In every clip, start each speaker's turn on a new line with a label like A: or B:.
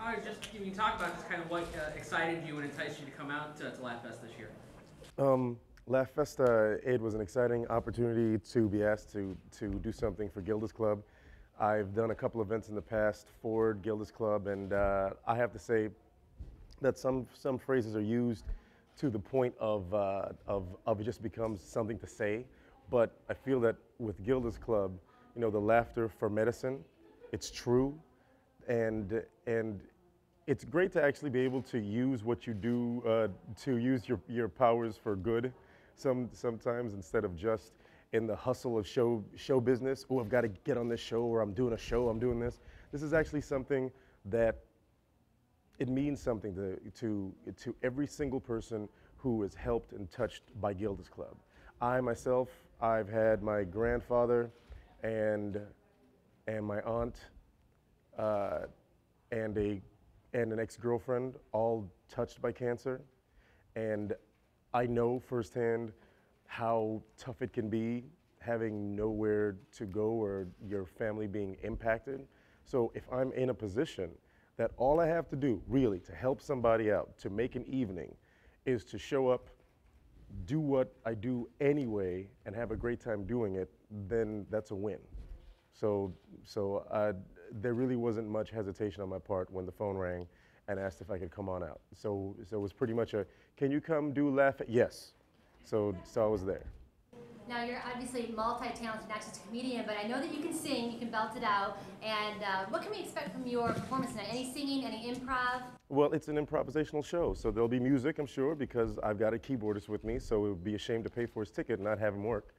A: I was just, you can talk about just kind of what excited you and enticed you to come out to Laughfest this year.
B: Laughfest, it was an exciting opportunity to be asked to do something for Gilda's Club. I've done a couple events in the past for Gilda's Club, and I have to say that some phrases are used to the point of it just becomes something to say. But I feel that with Gilda's Club, you know, the laughter for medicine, it's true, and it's great to actually be able to use what you do to use your powers for good. Sometimes instead of just in the hustle of show business. Oh, I've got to get on this show, or I'm doing a show, I'm doing this. This is actually something that it means something to every single person who is helped and touched by Gilda's Club. I myself, I've had my grandfather and my aunt and an ex-girlfriend all touched by cancer, and I know firsthand how tough it can be having nowhere to go or your family being impacted. So if I'm in a position that all I have to do really to help somebody out, to make an evening, is to show up, do what I do anyway, and have a great time doing it, then that's a win. So there really wasn't much hesitation on my part when the phone rang and asked if I could come on out. So it was pretty much a, can you come do Laugh? Yes. So I was there.
C: Now you're obviously multi-talented, not just a comedian, but I know that you can sing, you can belt it out. And what can we expect from your performance tonight? Any singing, any improv?
B: Well, it's an improvisational show, so there'll be music, I'm sure, because I've got a keyboardist with me, so it would be a shame to pay for his ticket and not have him work.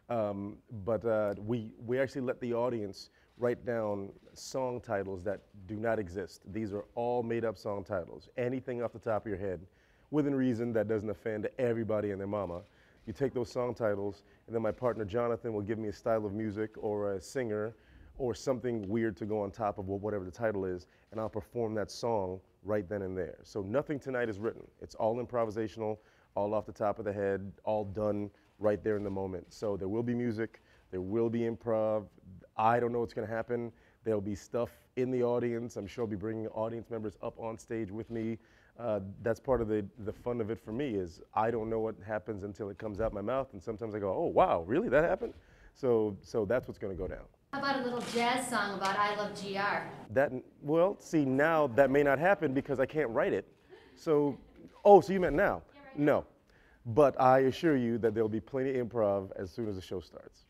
B: But we actually let the audience write down song titles that do not exist. These are all made-up song titles. Anything off the top of your head, within reason that doesn't offend everybody and their mama. You take those song titles, and then my partner Jonathan will give me a style of music or a singer or something weird to go on top of whatever the title is, and I'll perform that song right then and there. So nothing tonight is written. It's all improvisational, all off the top of the head, all done right there in the moment. So there will be music, there will be improv. I don't know what's gonna happen. There'll be stuff in the audience. I'm sure I'll be bringing audience members up on stage with me. That's part of the fun of it for me is I don't know what happens until it comes out my mouth, and sometimes I go, oh wow, really, that happened? So that's what's gonna go down.
C: How about a little jazz song about I Love GR?
B: Well, see, now that may not happen because I can't write it. So, oh, so you meant now?
C: Yeah, right.
B: No, but I assure you that there'll be plenty of improv as soon as the show starts.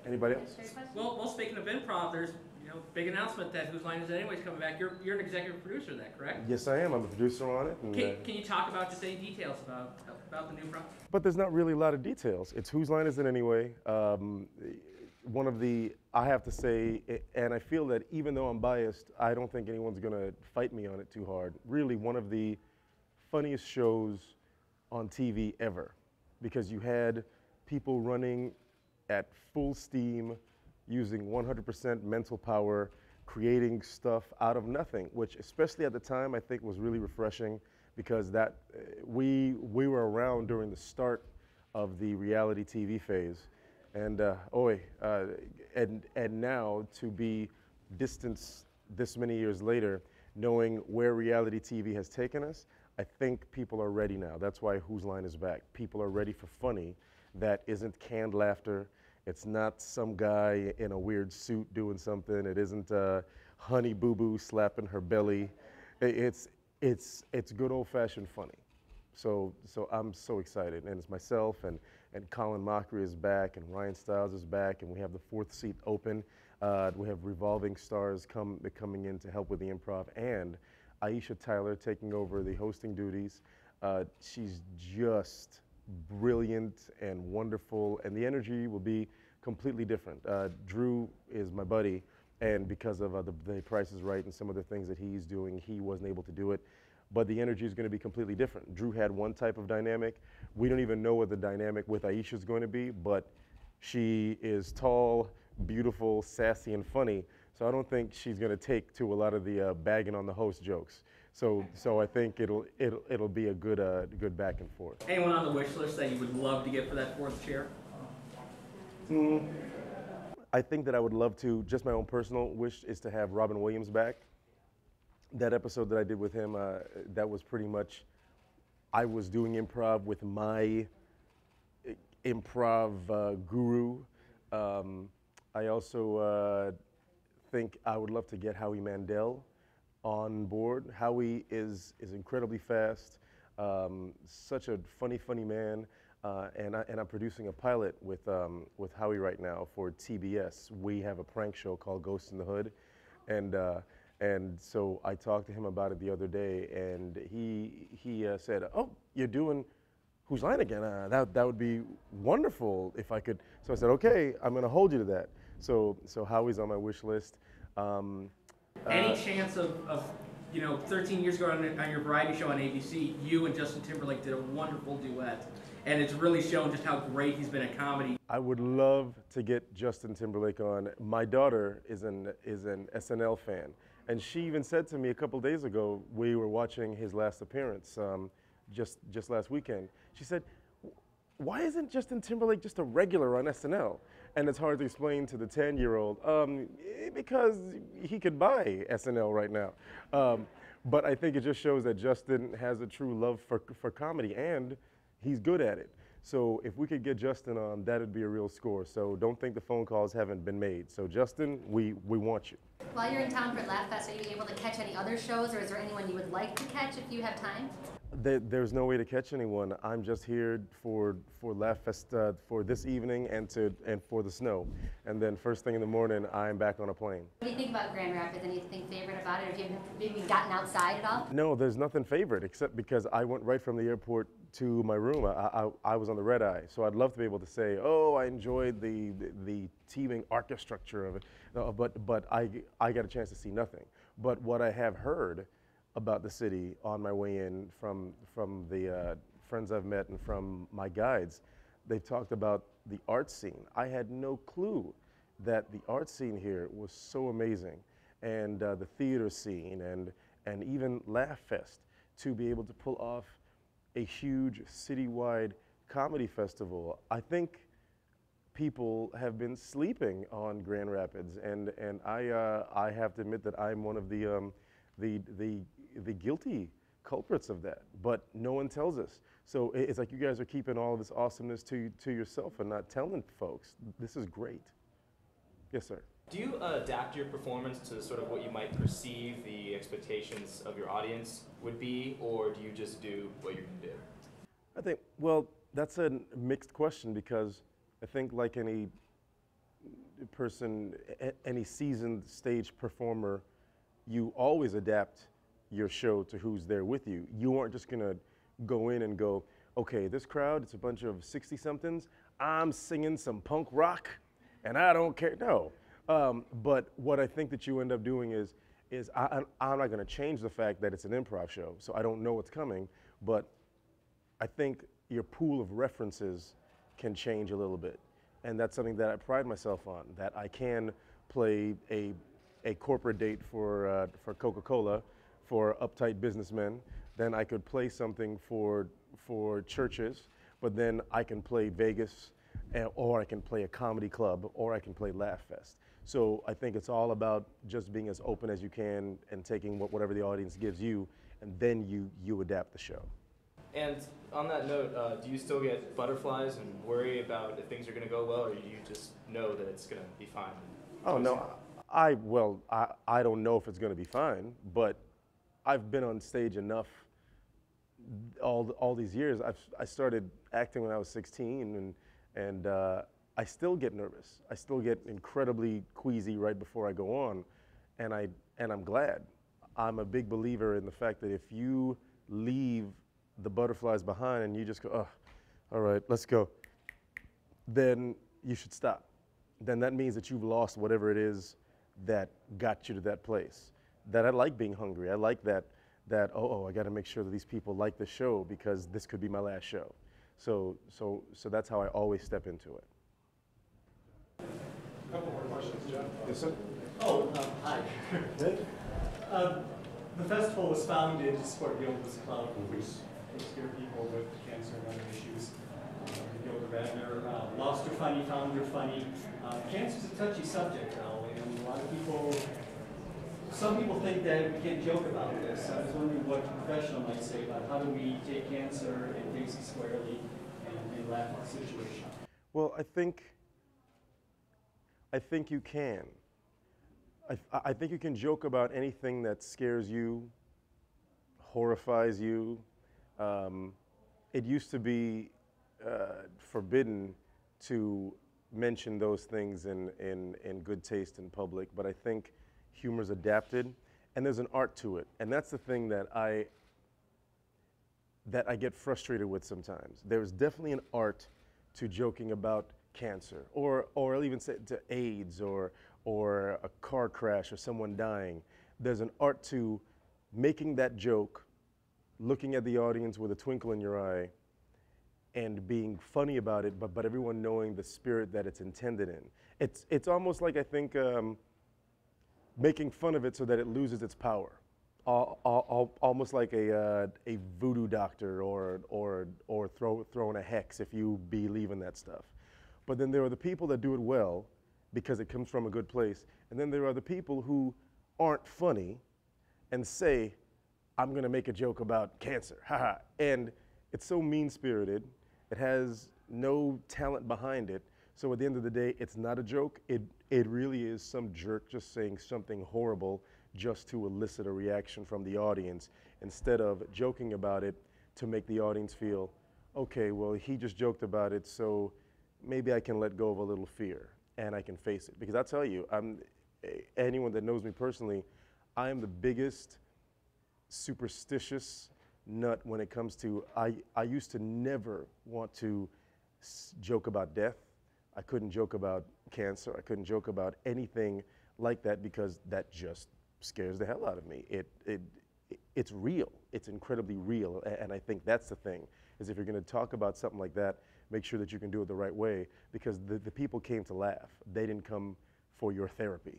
B: Anybody else?
A: Well, speaking of improv, there's big announcement that Whose Line Is It Anyways coming back. You're an executive producer of that, correct?
B: Yes, I am. I'm a producer on it. And,
A: can you talk about just any details about the new project?
B: But there's not really a lot of details. It's Whose Line Is It Anyway? One of the, I have to say, and I feel that even though I'm biased, I don't think anyone's gonna fight me on it too hard. Really one of the funniest shows on TV ever, because you had people running at full steam, using 100% mental power, creating stuff out of nothing, which especially at the time I think was really refreshing, because that we were around during the start of the reality TV phase, and and now to be distanced this many years later, knowing where reality TV has taken us, I think people are ready now. That's why Whose Line Is Back. People are ready for funny that isn't canned laughter. It's not some guy in a weird suit doing something. It isn't Honey Boo Boo slapping her belly. It's good old-fashioned funny. So I'm so excited, and it's myself and Colin Mockery is back, and Ryan Stiles is back, and we have the fourth seat open. We have revolving stars coming in to help with the improv, and Aisha Tyler taking over the hosting duties. She's just brilliant and wonderful, and the energy will be completely different. Drew is my buddy, and because of the Price is Right and some of the things that he's doing, he wasn't able to do it. But the energy is going to be completely different. Drew had one type of dynamic. We don't even know what the dynamic with Aisha is going to be, but she is tall, beautiful, sassy, and funny. So I don't think she's going to take to a lot of the bagging on the host jokes. So I think it'll be a good back and forth.
A: Anyone on the wish list that you would love to get for that fourth chair?
B: I think that I would love to. Just my own personal wish is to have Robin Williams back. that episode that I did with him, that was pretty much, I was doing improv with my improv guru. I also think I would love to get Howie Mandel on board. Howie is incredibly fast, such a funny man, and I'm producing a pilot with Howie right now for TBS. We have a prank show called Ghosts in the Hood, and so I talked to him about it the other day, and he said, "Oh, you're doing Whose Line again? That would be wonderful if I could." So I said, "Okay, I'm going to hold you to that." So Howie's on my wish list.
A: Any chance of 13 years ago on your variety show on ABC, you and Justin Timberlake did a wonderful duet, and it's really shown just how great he's been at comedy.
B: I would love to get Justin Timberlake on. My daughter is an SNL fan, and she even said to me a couple days ago, we were watching his last appearance just last weekend. She said, "Why isn't Justin Timberlake just a regular on SNL?" And it's hard to explain to the 10-year-old, because he could buy SNL right now. But I think it just shows that Justin has a true love for comedy, and he's good at it. So if we could get Justin on, that'd be a real score. So don't think the phone calls haven't been made. So Justin, we want you.
C: While you're in town for Laughfest, are you able to catch any other shows, or is there anyone you would like to catch if you have time?
B: There's no way to catch anyone. I'm just here for Laughfest for this evening and for the snow. And then first thing in the morning, I'm back on a plane.
C: What do you think about Grand Rapids? Anything favorite about it? Have you maybe gotten outside at all?
B: No, there's nothing favorite except because I went right from the airport to my room. I was on the red eye, so I'd love to be able to say, "Oh, I enjoyed the teeming architecture of it," no, but I got a chance to see nothing. But what I have heard about the city on my way in from the friends I've met and from my guides, they've talked about the art scene. I had no clue that the art scene here was so amazing, and the theater scene and even Laughfest, to be able to pull off a huge citywide comedy festival. I think people have been sleeping on Grand Rapids, and I have to admit that I'm one of the guilty culprits of that, but no one tells us. So it's like you guys are keeping all of this awesomeness to yourself and not telling folks. This is great. Yes, sir.
D: Do you adapt your performance to sort of what you might perceive the expectations of your audience would be, or do you just do what you're going to do?
B: I think, well, that's a mixed question, because I think like any person, any seasoned stage performer, you always adapt your show to who's there with you. You aren't just gonna go in and go, "Okay, this crowd, it's a bunch of 60-somethings, I'm singing some punk rock, and I don't care." No. But what I think that you end up doing is I'm not gonna change the fact that it's an improv show, so I don't know what's coming, but I think your pool of references can change a little bit. And that's something that I pride myself on, that I can play a corporate date for Coca-Cola, for uptight businessmen. Then I could play something for churches, but then I can play Vegas, or I can play a comedy club, or I can play Laughfest. So I think it's all about just being as open as you can and taking whatever the audience gives you, and then you adapt the show.
D: And on that note, do you still get butterflies and worry about if things are going to go well, or do you just know that it's going to be fine?
B: Oh, no. I don't know if it's going to be fine, but I've been on stage enough all these years. I started acting when I was 16, and I still get nervous. I still get incredibly queasy right before I go on, and I'm glad. I'm a big believer in the fact that if you leave the butterflies behind and you just go, "Oh, all right, let's go," then you should stop. Then that means that you've lost whatever it is that got you to that place. That I like being hungry. I like that I got to make sure that these people like the show, because this could be my last show. So that's how I always step into it.
E: A couple more questions, Jeff.
B: Yes, sir.
E: Hi. The festival was founded to support Gilda's Club, which takes care of people with cancer and other issues. Gilda Radner lost her funny, found her funny. Cancer's a touchy subject now, and a lot of people some people think that we can't joke about this. I was wondering what a professional might say about how do we take cancer and face it squarely and laugh at the situation.
B: Well, I think you can. I think you can joke about anything that scares you, horrifies you. It used to be forbidden to mention those things in good taste in public, but I think humor's adapted, and there's an art to it, and that's the thing that I get frustrated with sometimes. There's definitely an art to joking about cancer, or I'll even say to AIDS, or a car crash, or someone dying. There's an art to making that joke, looking at the audience with a twinkle in your eye, and being funny about it, but everyone knowing the spirit that it's intended in. It's almost like, I think, making fun of it so that it loses its power. Almost like a voodoo doctor or throwing a hex, if you believe in that stuff. But then there are the people that do it well because it comes from a good place, and then there are the people who aren't funny and say, I'm gonna make a joke about cancer, haha. And it's so mean-spirited, it has no talent behind it, so at the end of the day, it's not a joke, it really is some jerk just saying something horrible just to elicit a reaction from the audience, instead of joking about it to make the audience feel, okay, well, he just joked about it, so maybe I can let go of a little fear and I can face it. Because I tell you, anyone that knows me personally, I am the biggest superstitious nut when it comes to, I used to never want to joke about death. I couldn't joke about cancer. I couldn't joke about anything like that because that just scares the hell out of me. It's real. It's incredibly real. And I think that's the thing, is if you're going to talk about something like that, make sure that you can do it the right way, because the people came to laugh. They didn't come for your therapy.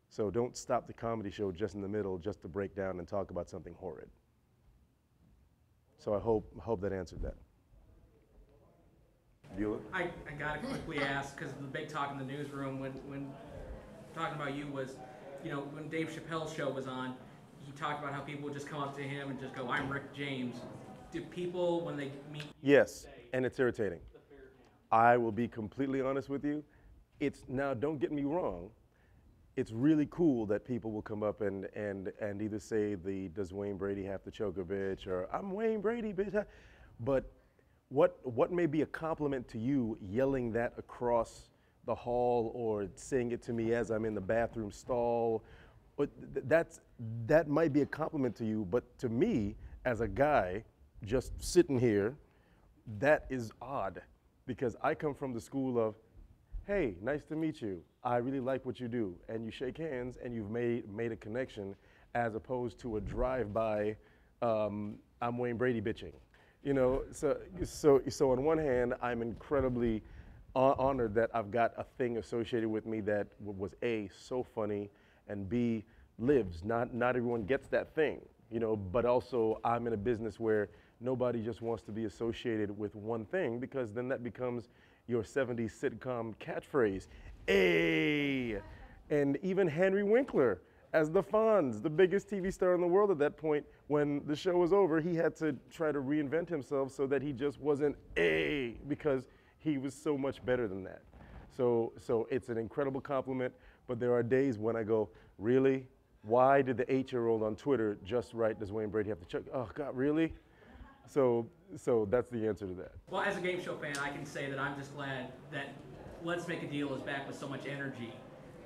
B: So don't stop the comedy show just in the middle just to break down and talk about something horrid. So I hope that answered that. Bueller?
A: I gotta quickly ask, because the big talk in the newsroom when talking about you was, you know, when Dave Chappelle's show was on, he talked about how people would just come up to him and just go, I'm Rick James. Do people, when they meet you,
B: Yes, and it's irritating. I will be completely honest with you. Now, don't get me wrong, it's really cool that people will come up and either say does Wayne Brady have to choke a bitch, or I'm Wayne Brady, bitch. But what may be a compliment to you yelling that across the hall or saying it to me as I'm in the bathroom stall, but that might be a compliment to you, but to me, as a guy just sitting here, that is odd, because I come from the school of, hey, nice to meet you. I really like what you do. And you shake hands and you've made a connection, as opposed to a drive-by, I'm Wayne Brady bitching. You know, so on one hand, I'm incredibly honored that I've got a thing associated with me that was A, so funny, and B, lives. Not everyone gets that thing, you know, but also I'm in a business where nobody just wants to be associated with one thing, because then that becomes your 70s sitcom catchphrase, "Ay!" And even Henry Winkler, as the Fonz, the biggest TV star in the world at that point, when the show was over, he had to try to reinvent himself so that he just wasn't "Ay!" because he was so much better than that. So it's an incredible compliment, but there are days when I go, really? Why did the 8-year-old on Twitter just write, does Wayne Brady have to check? Oh God, really? So that's the answer to that.
A: well, as a game show fan, I can say that I'm just glad that Let's Make a Deal is back with so much energy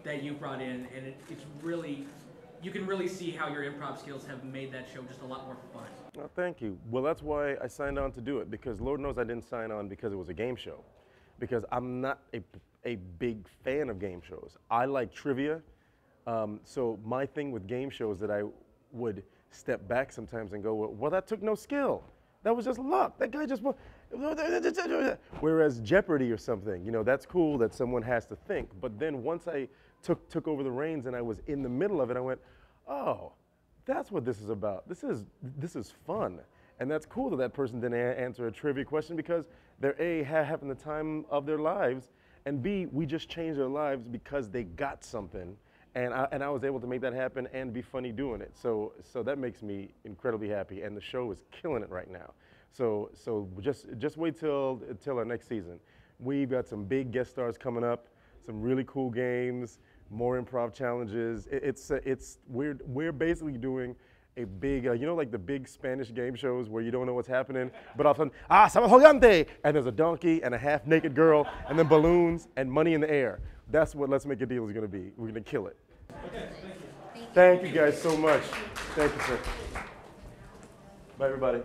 A: that you brought in, and it's really, you can really see how your improv skills have made that show just a lot more fun.
B: Oh, thank you. Well, that's why I signed on to do it, because Lord knows I didn't sign on because it was a game show, because I'm not a big fan of game shows. I like trivia, so my thing with game shows that I would step back sometimes and go, well, that took no skill. That was just luck. That guy just, whereas Jeopardy or something, you know, that's cool that someone has to think. But then once I took over the reins and I was in the middle of it, I went, oh, that's what this is about. This is fun. And that's cool that that person didn't answer a trivia question, because they're A, having the time of their lives, and B, we just changed their lives because they got something. And I was able to make that happen and be funny doing it. So that makes me incredibly happy. And the show is killing it right now. So just wait till our next season. We've got some big guest stars coming up, some really cool games, more improv challenges. We're basically doing a big, you know, like the big Spanish game shows where you don't know what's happening, but all of a sudden, estamos jugando, and there's a donkey and a half-naked girl, and then balloons and money in the air. That's what Let's Make a Deal is going to be. We're going to kill it.
E: Okay, thank you.
B: Thank you guys so much. Thank you, sir. Bye, everybody.